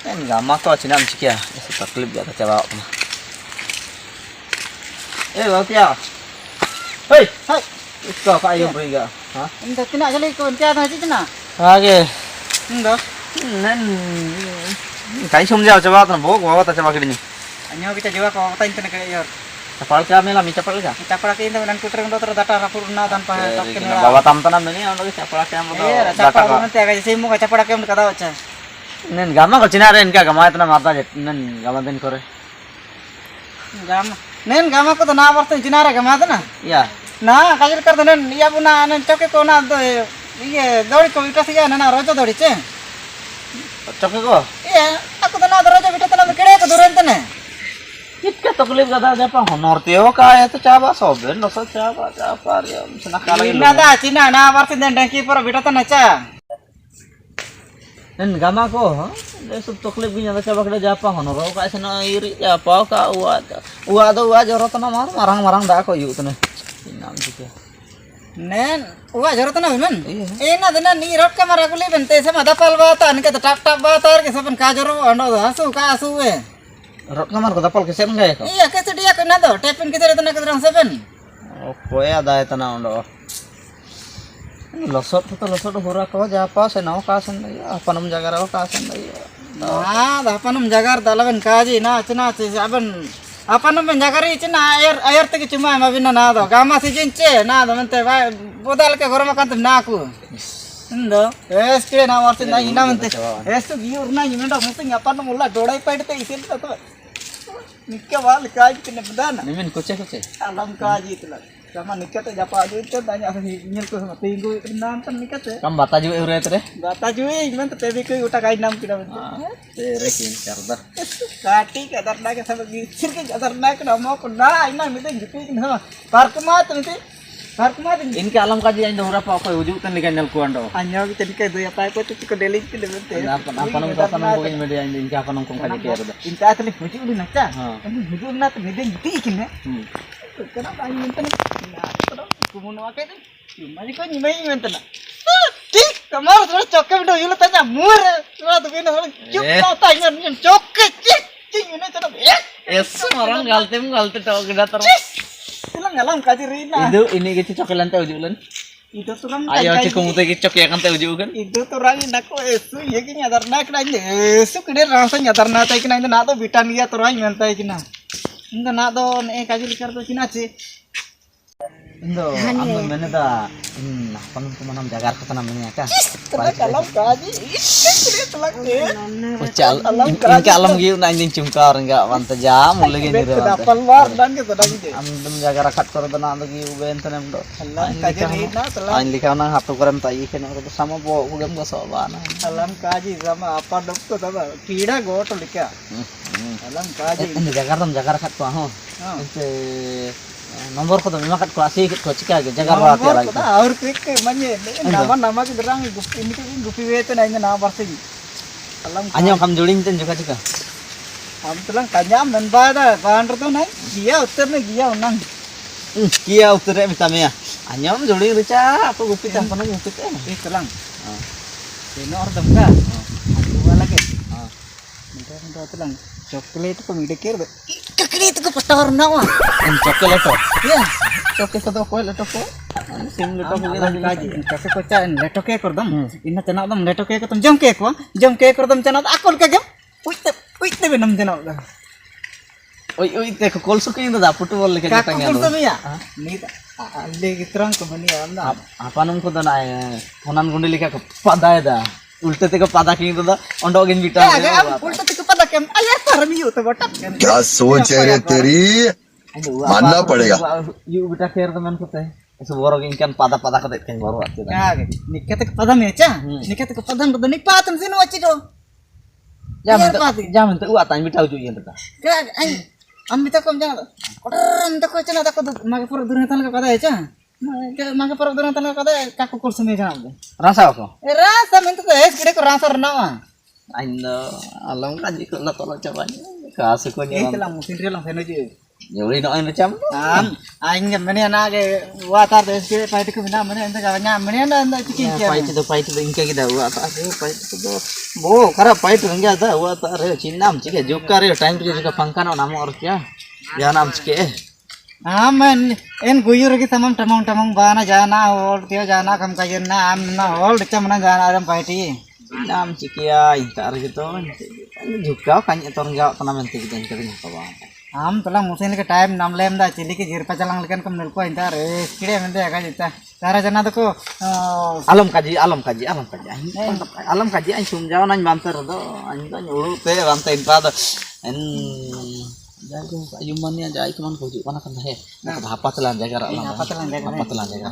Enggak mako cina mcik ya. Suka klip ya coba. Waktu ya. Hei, Hai. Ikaw kayo briga. Ha? Inda tina jali ko kya na tina. Age. Inda. Nan kayo sumjaw coba tan bo gua ta coba kini. Anyo kita jawa ko ta intena kay yor. Tapal ka mela mi chapal ka. Tapara ke inda nan kutra ndo tra data rapurna tan pa tokken. Bawa tam tanam ni ando chapal ka mo. Tapara nanti aga simu ka chapara ke kada wacha. Nen gama ko cina ren ka gama itna mata jet nen gama den kore. Gama. Nen gama ko to na warta jinara gama na. Ya. Na kajil kar nen iya buna nen choke ko na do iye dori ko ita siga na rojo dori che. Choke ko. Iya, aku to na rojo bita na kere ko duren tane. Itka to klip gada japa honor teo ka ya to chaba soben no so chaba ya sena kala Ina da cina na warta den dengki por bita na cha. Nen gama ko, sub to klip ginya chaba kada japa honor ka sena iri japa ka uwa jorot na marang da ko yu tane. Inam dike. Nen, uwa jorot na men. Ina dena ni rot ka mara kuli bente sama dapal ba ta ni ka tap ba ta ke saben ka joro ando hasu ka asu we. Rot kamar ko dapal kesen ga ko. Iya ke dia ke na do tapin kita tena ke drang saben. Oh, koya da etana ondo. Losot hura ko japa sena ka sen apa nam jaga ra ka sen Nah, da apa nam jagar dalaben kaji na cina aben apa nam jagari cina air te cuma mabina na do gama si jince na do mente ba bodal ke gorma kan na aku. Indo, ke na warti na ina mente. To giur na yimenda muting apa nam ulla dodai paidte isil to. Nikka wal kaji kene bedana. Nimen kuce. Alam kaji itulah. Sama nikah teh japa aja itu tanya nyel ko sama tinggu nantan nikah teh. Kam bata ju eure tere. Bata juwe men teh be ko uta kai nam kida men. Tere kin karda. Kati kadar na ke sama gisir ke kadar na ke nama ko na ina mite jupi na. Park ma tente. Inka alam kaji ando hura pa ko uju tan likan nel ko ando. Anyo ke tadi do ya pa ko ko delete ke men teh. Apa nam ko in media inka apa nam ko kaji ke arda. Inta atli muji uli nacha. Muji na te mede juti ikin kenapa ini mentena nah terus kumono akeh tuh mari ko nyimai mentena tik kamar terus coke do yulu tanya mur terus tuh bina cuk tanya nyen coke cing ini cenah orang galte to geda terus silang ngalam kaji rina itu ini gitu cokelan teh ujulan itu turang ayo cikum teh cok ya kan teh uju kan itu turang indako esu ye ki nyadar na kena esu kede rasa nyadar na teh kena na to bitan ya turang nyantai kena Inda na do kaji likar to kina ce. Indo, ambil mana dah? Apa nam jagar ke tanam ini ya Kalam kaji. Ini telak deh. Ucal, inka alam gitu na inding cungkar enggak wanta jam lagi ni dah. Dapal war dan ke tadang je. Ambil jagar rakat kor tanam lagi uben tanam do. Alam kaji rina telak. Ain likau nang hatu korem tai kena ko sama bo ugam go sobana. Alam kaji sama apa dok to taba. Kira go to likya. Alam kaji. Ini jagar rakat ko ho. Ente nomor ko to makat ko asik ko cika ge jagar wa tiara itu aur klik manye nama ke derang ini ke gupi wete na ina na barsing alam anyong kam juling ten juga cika am tulang kanyam dan bada bandar to nai dia utter ne dia unang kia utre mitame ya anyong juling rica aku gupi tan kono gupi teh tulang ini ordem ka aku lagi minta tulang coklat ko midekir kakek itu petor nawa coklat to ya coklat to ko leto ko sim leto ko kaji coklat ko chan leto ke kordam inna chana dam leto ke ko jam ke kordam chana akol ka gam uite benam chana da oi te ko kol su ke da putu bol ke kata ngalo kol ya ni alle gitrang ko mani amna apa nung ko da na onan gundi lika ko pada da उल्टे ते को पता की तो अंडो gain beta उल्टे ते को पता के अरे परमी हो तो बटा क्या सोच है रे तेरी मानना पड़ेगा यू बिटा केर तो मन को ते ऐसे बोरो gain kan pada kate kan baru ati da ya nikate ko padam ya cha nikate ko padam ko nik patam sino achi do jam tu atan biटा uju yen ta ka ai am bita kom jang kodam ta ko chana ta ko mage por duratan ka kada ya cha mage por duratan ka kada ka ko kursu me jana rasa ko rasa minta to es kide ko rasa rna Ando alam kaji ko la tolo coba ka su ko ni lang musin lang seno je Nyuri no ini cam. Aing meni na ke watar des ke pai ke bina meni ente gawanya meni na cikin ke Pai itu ingke kita uat ase pai itu bo kara pai itu enggak ada uat are cinnam cike jukka re time to juga pangkano namo or kya ya nam cike men en guyur ki tamam tamang bana jana hol kyo jana kam kayen na am na hol dicam na jana adam pai ti nam cike ya intar gitu juga kan itu enggak pernah menti kita ingke apa हम तला मुसेन के time नाम लेम दा chilli के जीर पचलांग लेकन कम नलको इंता रे किड़े मेंदे का जिता तारा जना तो को alam kaji anh sum jawan anh banter do anh to nyuruh te bantai pada en jago ayuman ni aja cuman kuju mana kan he apa telan jaga apa telan jaga